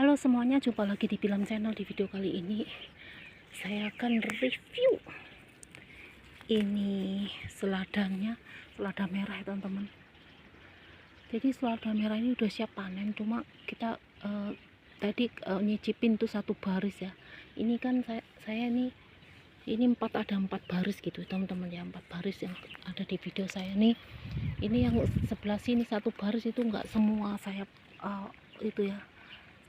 Halo semuanya, jumpa lagi di Pilam Channel. Di video kali ini saya akan review ini seladanya, selada merah ya teman-teman. Jadi selada merah ini udah siap panen, cuma kita tadi nyicipin tuh satu baris ya. Ini kan saya nih, ini ada 4 baris gitu teman-teman ya, 4 baris yang ada di video saya nih. Ini yang sebelah sini satu baris itu enggak semua saya itu ya.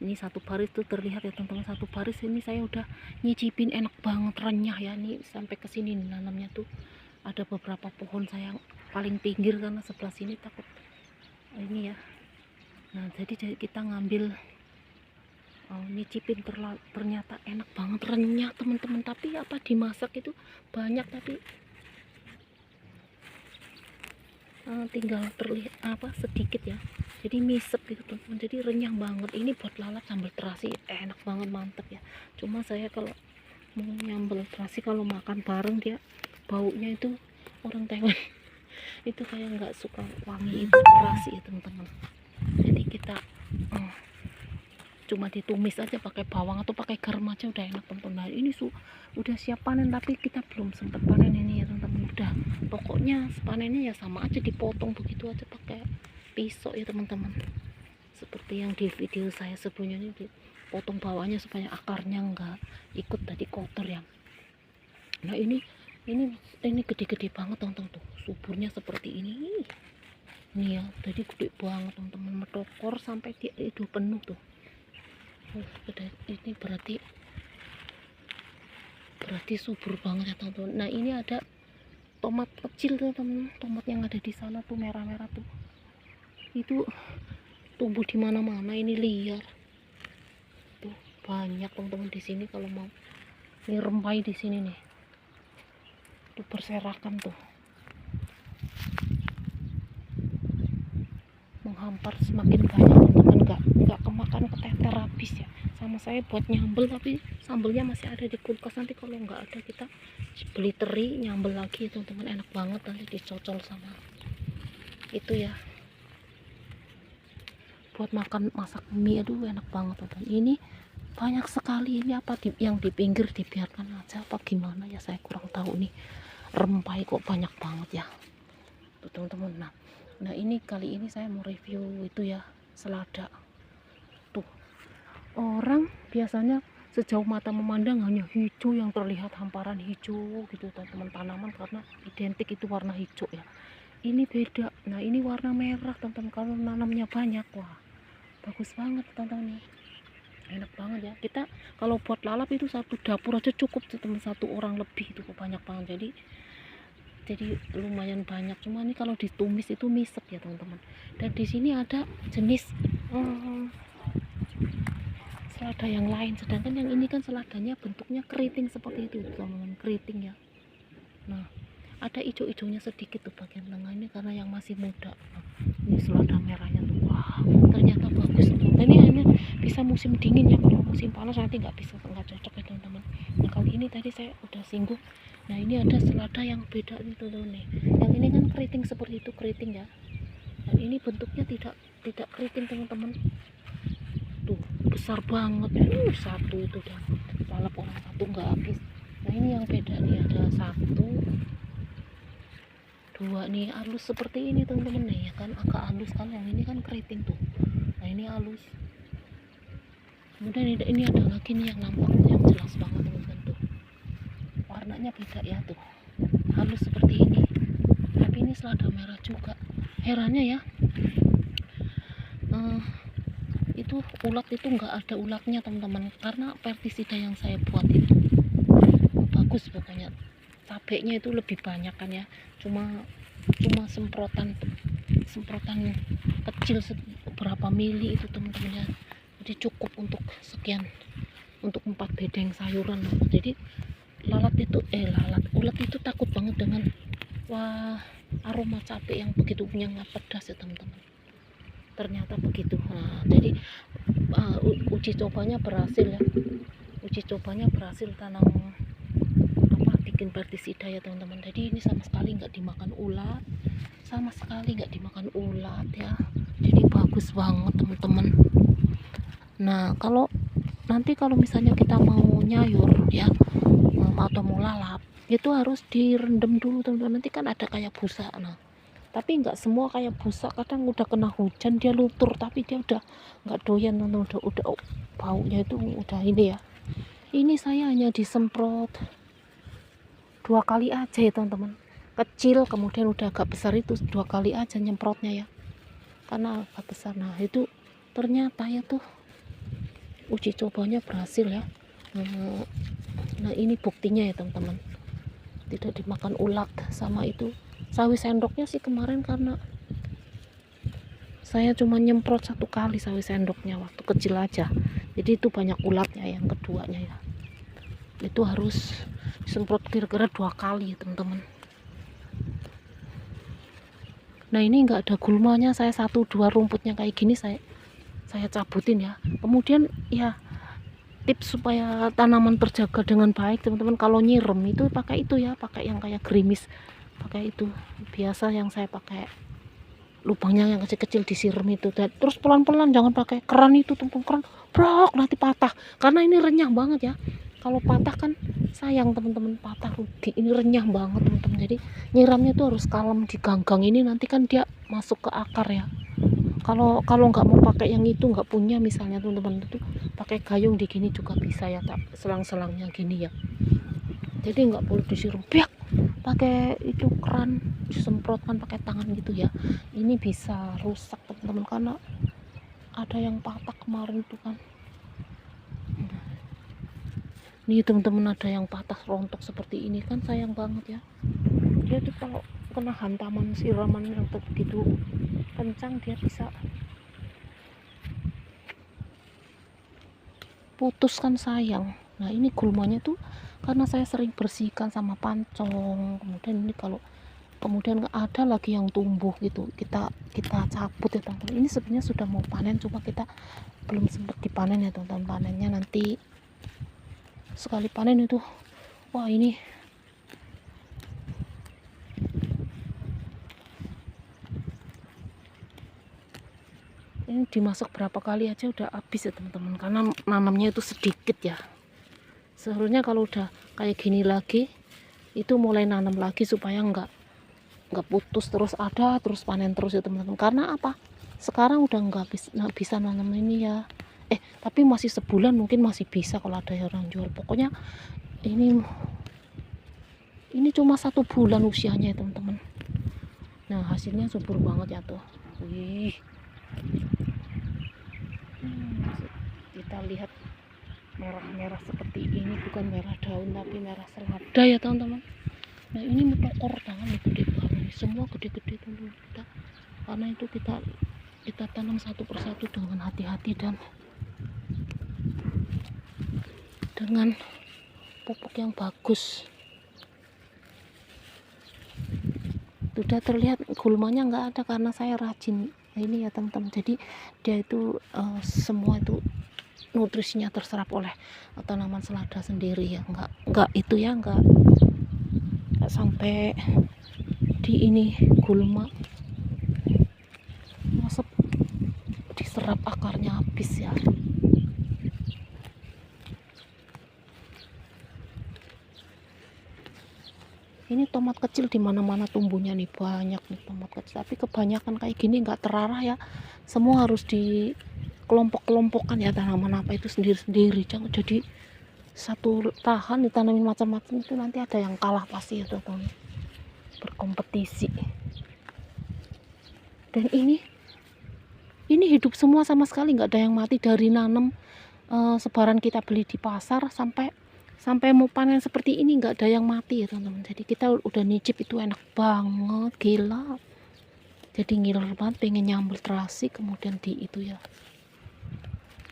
Ini satu baris tuh terlihat ya teman-teman, satu baris ini saya udah nyicipin, enak banget, renyah ya. Ini sampai ke sini nanamnya tuh ada beberapa pohon saya paling pinggir karena sebelah sini takut ini ya. Nah jadi kita ngambil nyicipin, ternyata enak banget, renyah teman-teman. Tapi apa dimasak itu banyak, tapi tinggal terlihat sedikit ya, jadi misep gitu teman-teman, jadi renyah banget. Ini buat lalap sambal terasi enak banget, mantep ya. Cuma saya kalau mau nyambel terasi, kalau makan bareng dia baunya itu orang Taiwan itu kayak nggak suka wangi itu terasi ya teman-teman. Jadi kita cuma ditumis aja pakai bawang atau pakai garam aja udah enak teman-teman. Nah, ini udah siap panen, tapi kita belum sempat panen ini ya teman-teman. Udah pokoknya panennya ya sama aja, dipotong begitu aja pakai pisau ya teman-teman, seperti yang di video saya sebelumnya. Ini dipotong bawahnya supaya akarnya enggak ikut tadi kotor ya. Nah ini gede-gede banget teman-teman, tuh suburnya seperti ini ya. Jadi gede banget teman-teman, metokor sampai dia itu penuh tuh. Ini berarti subur banget ya teman-teman. Nah ini ada tomat kecil teman-teman, tomat yang ada di sana tuh merah-merah tuh, itu tumbuh di mana-mana, ini liar tuh, banyak teman-teman di sini. Kalau mau ini rempai di sini nih tuh, berserakan tuh, menghampar semakin banyak teman-teman. Nggak kemakan, keteter habis ya sama saya buat nyambel, tapi sambelnya masih ada di kulkas. Nanti kalau nggak ada kita beli teri, nyambel lagi teman-teman, enak banget nanti dicocol sama itu ya, buat masak mie. Aduh enak banget teman-teman. Ini banyak sekali. Ini apa yang di pinggir dibiarkan aja apa gimana ya, saya kurang tahu nih. Rempai kok banyak banget ya tuh teman-teman. Nah ini kali ini saya mau review itu ya, selada tuh. Orang biasanya sejauh mata memandang hanya hijau yang terlihat, hamparan hijau gitu teman-teman, tanaman karena identik itu warna hijau ya. Ini beda. Nah ini warna merah teman-teman. Kalau nanamnya banyak, wah bagus banget teman-teman nih, enak banget ya. Kita kalau buat lalap itu satu dapur aja cukup teman, satu orang lebih itu banyak banget. Jadi lumayan banyak. Cuma ini kalau ditumis itu misep ya teman-teman. Dan di sini ada jenis selada yang lain, sedangkan yang ini kan seladanya bentuknya keriting seperti itu teman-teman, keriting ya. Nah ada hijau-hijaunya sedikit tuh bagian tengah ini karena yang masih muda. Nah, ini selada merahnya tuh, wah ternyata bagus teman-teman. Ini bisa musim dingin ya, kalau musim panas nanti nggak cocok ya teman-teman. Nah kali ini tadi saya udah singgung. Nah ini ada selada yang beda nih teman-teman nih. Yang ini kan keriting seperti itu, keriting ya. Dan ini bentuknya tidak keriting teman-teman. Tuh besar banget, satu itu udah lalap orang satu nggak habis. Nah ini yang beda nih, ada 1, 2 nih, halus seperti ini teman-teman nih ya kan, agak halus kan. Yang ini kan keriting tuh, nah ini halus. Kemudian ini ada lagi nih yang nampak yang jelas banget teman-teman tuh, warnanya beda ya tuh, halus seperti ini, tapi ini selada merah juga. Herannya ya, itu ulat itu nggak ada ulatnya teman-teman, karena pestisida yang saya buat itu bagus pokoknya. Cabenya itu lebih banyak kan ya, cuma semprotan kecil berapa mili itu teman-teman ya. Jadi cukup untuk sekian, untuk 4 bedeng sayuran. Jadi ulat itu takut banget dengan aroma cabai yang begitu menyengat, pedas ya teman-teman. Ternyata begitu. Nah, jadi uji cobanya berhasil tanam bikin pestisida ya teman-teman. Jadi ini sama sekali nggak dimakan ulat, ya. Jadi bagus banget teman-teman. Nah kalau nanti kalau misalnya kita mau nyayur ya, atau mau lalap, itu harus direndam dulu teman-teman. Nanti kan ada kayak busa. Nah tapi nggak semua kayak busa, kadang udah kena hujan dia luntur, tapi dia udah nggak doyan teman-teman, udah baunya itu udah ini ya. Ini saya hanya disemprot 2 kali aja ya teman-teman, kecil kemudian udah agak besar, itu 2 kali aja nyemprotnya ya, karena agak besar. Nah itu ternyata ya tuh uji cobanya berhasil ya. Nah ini buktinya ya teman-teman, tidak dimakan ulat sama itu sawi sendoknya sih kemarin, karena saya cuma nyemprot 1 kali sawi sendoknya waktu kecil aja, jadi itu banyak ulatnya. Yang keduanya ya itu harus disemprot kira-kira 2 kali ya teman-teman. Nah ini enggak ada gulmanya, saya 1-2 rumputnya kayak gini saya cabutin ya. Kemudian ya tips supaya tanaman terjaga dengan baik teman-teman, kalau nyirem itu pakai itu ya, pakai yang kayak gerimis, pakai itu biasa yang saya pakai, lubangnya yang kecil-kecil disiram itu. Terus pelan-pelan, jangan pakai keran itu teman-teman, keran brok nanti patah, karena ini renyah banget ya. Kalau patah kan sayang teman-teman, patah rugi. Ini renyah banget teman-teman, jadi nyiramnya tuh harus kalem di ganggang ini, nanti kan dia masuk ke akar ya. Kalau nggak mau pakai yang itu, nggak punya misalnya teman-teman, itu pakai gayung di gini juga bisa ya, tak selang-selangnya gini ya. Jadi nggak boleh disiram piak pakai itu keran, disemprotkan pakai tangan gitu ya. Ini bisa rusak teman-teman, karena ada yang patah kemarin itu kan. Nih teman-teman, ada yang patah rontok seperti ini kan, sayang banget ya. Dia tuh kalau kena hantaman siraman yang begitu kencang, dia bisa putus kan, sayang. Nah ini gulmanya tuh karena saya sering bersihkan sama pancong, kemudian ini kalau kemudian ada lagi yang tumbuh gitu, kita cabut ya teman-teman. Ini sebenarnya sudah mau panen, cuma kita belum sempat dipanen ya teman-teman. Panennya nanti sekali panen itu, wah ini dimasak berapa kali aja udah habis ya teman-teman, karena nanamnya itu sedikit ya. Seharusnya kalau udah kayak gini lagi itu mulai nanam lagi, supaya nggak putus terus, ada terus panen terus ya teman-teman. Karena apa, sekarang udah nggak bisa nanam ini ya. Tapi masih sebulan mungkin masih bisa kalau ada orang jual. Pokoknya ini cuma 1 bulan usianya ya teman-teman. Nah hasilnya subur banget ya tuh. Wih, kita lihat merah-merah seperti ini, bukan merah daun tapi merah selada ya teman-teman. Nah ini metokor tangan gede banget, semua gede-gede teman-teman kita, karena itu kita tanam satu persatu dengan hati-hati dan dengan pupuk yang bagus. Sudah terlihat gulmanya nggak ada karena saya rajin ini ya teman-teman. Jadi dia itu semua itu nutrisinya terserap oleh tanaman selada sendiri ya, nggak itu ya, nggak sampai di ini gulma masuk diserap akarnya habis ya. Ini tomat kecil di mana-mana tumbuhnya nih, banyak nih tomat kecil, tapi kebanyakan kayak gini nggak terarah ya, semua harus di kelompok-kelompokkan ya, tanaman apa itu sendiri-sendiri, jangan jadi satu lahan ditanamin macam-macam, itu nanti ada yang kalah pasti ya teman-teman, berkompetisi. Dan ini hidup semua sama sekali, nggak ada yang mati dari nanam sebaran kita beli di pasar sampai mau panen seperti ini, nggak ada yang mati ya teman-teman. Jadi kita udah nyicip, itu enak banget, gila. Jadi ngiler banget, pengen nyambel terasi kemudian di itu ya.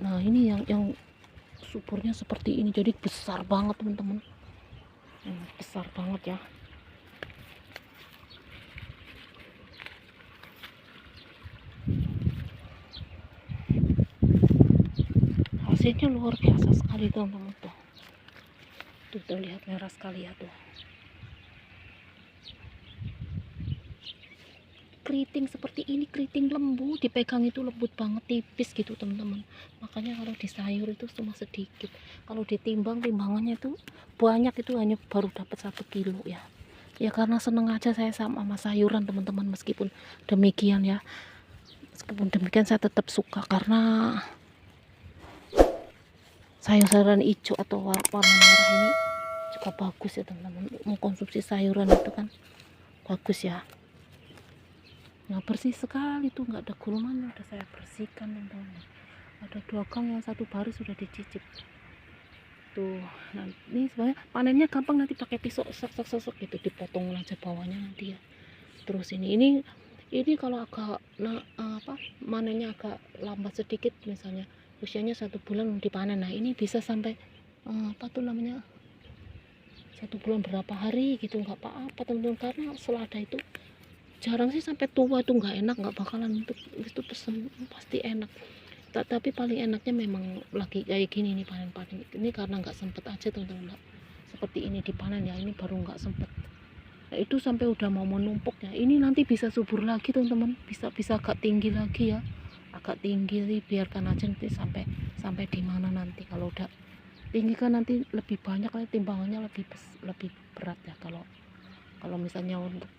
Nah ini yang suburnya seperti ini, jadi besar banget teman-teman, besar banget ya. Hasilnya luar biasa sekali teman-teman, tuh terlihat merah sekali ya tuh. keriting seperti ini, keriting lembut, dipegang itu lembut banget, tipis gitu teman-teman. Makanya kalau di sayur itu cuma sedikit, kalau ditimbang timbangannya itu banyak, itu hanya baru dapat 1 kilo ya. Ya karena seneng aja saya sama sayuran teman-teman. Meskipun demikian ya, meskipun demikian saya tetap suka, karena sayur-sayuran hijau atau warna merah ini juga bagus ya teman-teman. Mengkonsumsi sayuran itu kan bagus ya. Nah, bersih sekali tuh, nggak ada gulmanya, udah saya bersihkan teman-teman. Ada 2 gang yang 1 baris sudah dicicip tuh. Nah, ini sebenarnya panennya gampang, nanti pakai pisau sok gitu, dipotong aja bawahnya nanti ya. Terus ini kalau agak manennya agak lambat sedikit, misalnya usianya 1 bulan dipanen, nah ini bisa sampai 1 bulan berapa hari gitu, nggak apa-apa teman-teman. Karena selada itu jarang sih sampai tua itu nggak enak, nggak bakalan itu pesen, pasti enak. Tapi paling enaknya memang lagi kayak gini nih, panen ini karena nggak sempet aja teman-teman. Seperti ini dipanen ya, ini baru nggak sempet. Nah, itu sampai udah mau menumpuk ya, ini nanti bisa subur lagi teman-teman, bisa agak tinggi lagi ya, agak tinggi sih, biarkan aja nanti sampai di mana nanti. Kalau udah tinggi kan nanti lebih banyak, timbangannya lebih berat ya, kalau misalnya untuk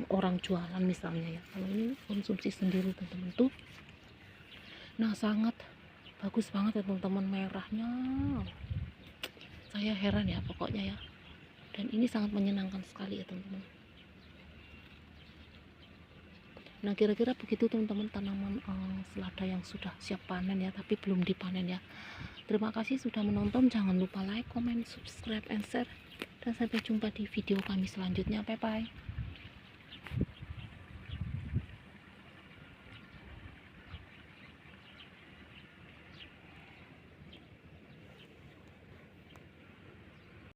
orang jualan misalnya ya. Kalau ini konsumsi sendiri teman-teman tuh, nah sangat bagus banget ya teman-teman, merahnya saya heran ya pokoknya ya. Dan ini sangat menyenangkan sekali ya teman-teman. Nah, kira-kira begitu teman-teman tanaman selada yang sudah siap panen ya, tapi belum dipanen ya. Terima kasih sudah menonton, jangan lupa like, comment, subscribe, and share, dan sampai jumpa di video kami selanjutnya. Bye bye.